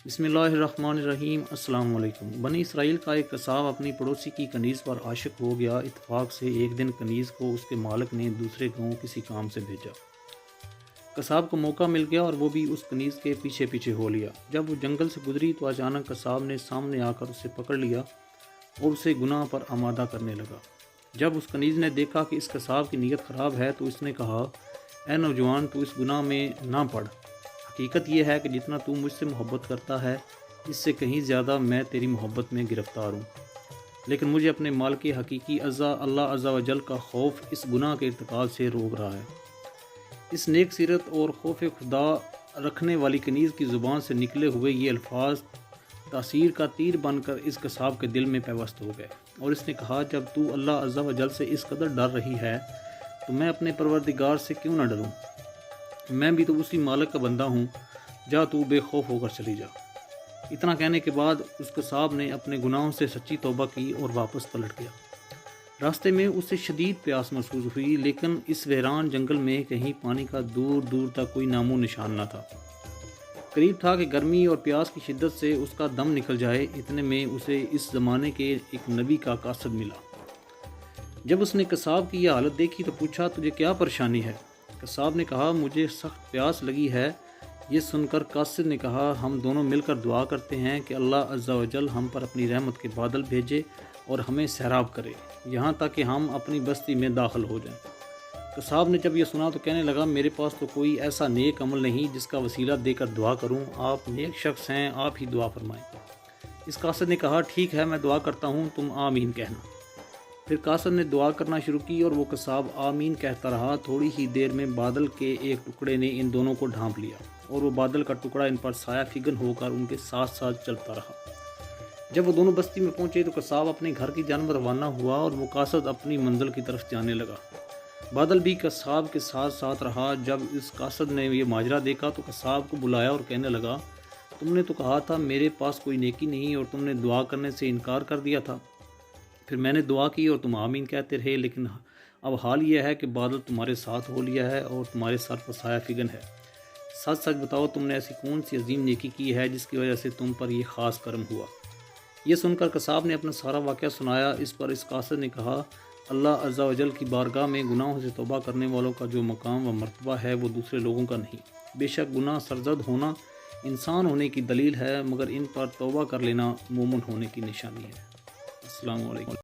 بسم اللہ الرحمن الرحیم۔ السلام علیکم۔ بنی اسرائیل کا ایک قصاب اپنی پڑوسی کی کنیز پر عاشق ہو گیا۔ اتفاق سے ایک دن کنیز کو اس کے مالک نے دوسرے گاؤں کسی کام سے بھیجا۔ قصاب کو موقع مل گیا اور وہ بھی اس کنیز کے پیچھے پیچھے ہو لیا۔ جب وہ جنگل سے گزری تو اچانک قصاب نے سامنے آ کر اسے پکڑ لیا اور اسے گناہ پر آمادہ کرنے لگا۔ جب اس کنیز نے دیکھا کہ اس قصاب کی نیت خراب ہے تو اس نے کہا، اے نوجوان، تو اس گناہ میں نہ پڑ۔ حقیقت یہ ہے کہ جتنا تو مجھ سے محبت کرتا ہے اس سے کہیں زیادہ میں تیری محبت میں گرفتار ہوں، لیکن مجھے اپنے مالک حقیقی اللہ عز و جل کا خوف اس گناہ کے ارتکاب سے روک رہا ہے۔ اس نیک سیرت اور خوف خدا رکھنے والی کنیز کی زبان سے نکلے ہوئے یہ الفاظ تاثیر کا تیر بن کر اس قصاب کے دل میں پیوست ہو گئے، اور اس نے کہا، جب تو اللہ عز و جل سے اس قدر ڈر رہی ہے تو میں اپنے پروردگار سے کیوں نہ ڈروں؟ میں بھی تو اسی مالک کا بندہ ہوں، جا تو بے خوف ہو کر چلی جا۔ اتنا کہنے کے بعد اس قصاب نے اپنے گناہوں سے سچی توبہ کی اور واپس پلٹ گیا۔ راستے میں اسے شدید پیاس محسوس ہوئی، لیکن اس ویران جنگل میں کہیں پانی کا دور دور تک کوئی نام و نشان نہ تھا۔ قریب تھا کہ گرمی اور پیاس کی شدت سے اس کا دم نکل جائے۔ اتنے میں اسے اس زمانے کے ایک نبی کا قاصد ملا۔ جب اس نے قصاب کی یہ حالت دیکھی تو پوچھا، تجھے کیا پریشانی ہے؟ قصاب نے کہا، مجھے سخت پیاس لگی ہے۔ یہ سن کر قاصد نے کہا، ہم دونوں مل کر دعا کرتے ہیں کہ اللہ عز و جل ہم پر اپنی رحمت کے بادل بھیجے اور ہمیں سیراب کرے، یہاں تک کہ ہم اپنی بستی میں داخل ہو جائیں۔ قصاب نے جب یہ سنا تو کہنے لگا، میرے پاس تو کوئی ایسا نیک عمل نہیں جس کا وسیلہ دے کر دعا کروں۔ آپ نیک شخص ہیں، آپ ہی دعا فرمائیں۔ اس قاصد نے کہا، ٹھیک ہے، میں دعا کرتا ہوں، تم آمین کہنا۔ پھر قاصد نے دعا کرنا شروع کی اور وہ قصاب آمین کہتا رہا۔ تھوڑی ہی دیر میں بادل کے ایک ٹکڑے نے ان دونوں کو ڈھانپ لیا اور وہ بادل کا ٹکڑا ان پر سایہ فگن ہو کر ان کے ساتھ ساتھ چلتا رہا۔ جب وہ دونوں بستی میں پہنچے تو قصاب اپنے گھر کی جانب روانہ ہوا اور وہ قاصد اپنی منزل کی طرف جانے لگا۔ بادل بھی قصاب کے ساتھ ساتھ رہا۔ جب اس قاصد نے یہ ماجرا دیکھا تو قصاب کو بلایا اور کہنے لگا، تم نے تو کہا تھا میرے پاس کوئی نیکی نہیں اور تم نے دعا کرنے سے انکار کر دیا تھا۔ پھر میں نے دعا کی اور تم آمین کہتے رہے، لیکن اب حال یہ ہے کہ بادل تمہارے ساتھ ہو لیا ہے اور تمہارے سر پر سایہ فگن ہے۔ سچ سچ بتاؤ، تم نے ایسی کون سی عظیم نیکی کی ہے جس کی وجہ سے تم پر یہ خاص کرم ہوا؟ یہ سن کر قصاب نے اپنا سارا واقعہ سنایا۔ اس پر اس قاصد نے کہا، اللہ عز و جل کی بارگاہ میں گناہوں سے توبہ کرنے والوں کا جو مقام و مرتبہ ہے وہ دوسرے لوگوں کا نہیں۔ بے شک گناہ سرزد ہونا انسان ہونے کی دلیل ہے، مگر ان پر توبہ کر لینا مومن ہونے کی نشانی ہے۔ السلام علیکم۔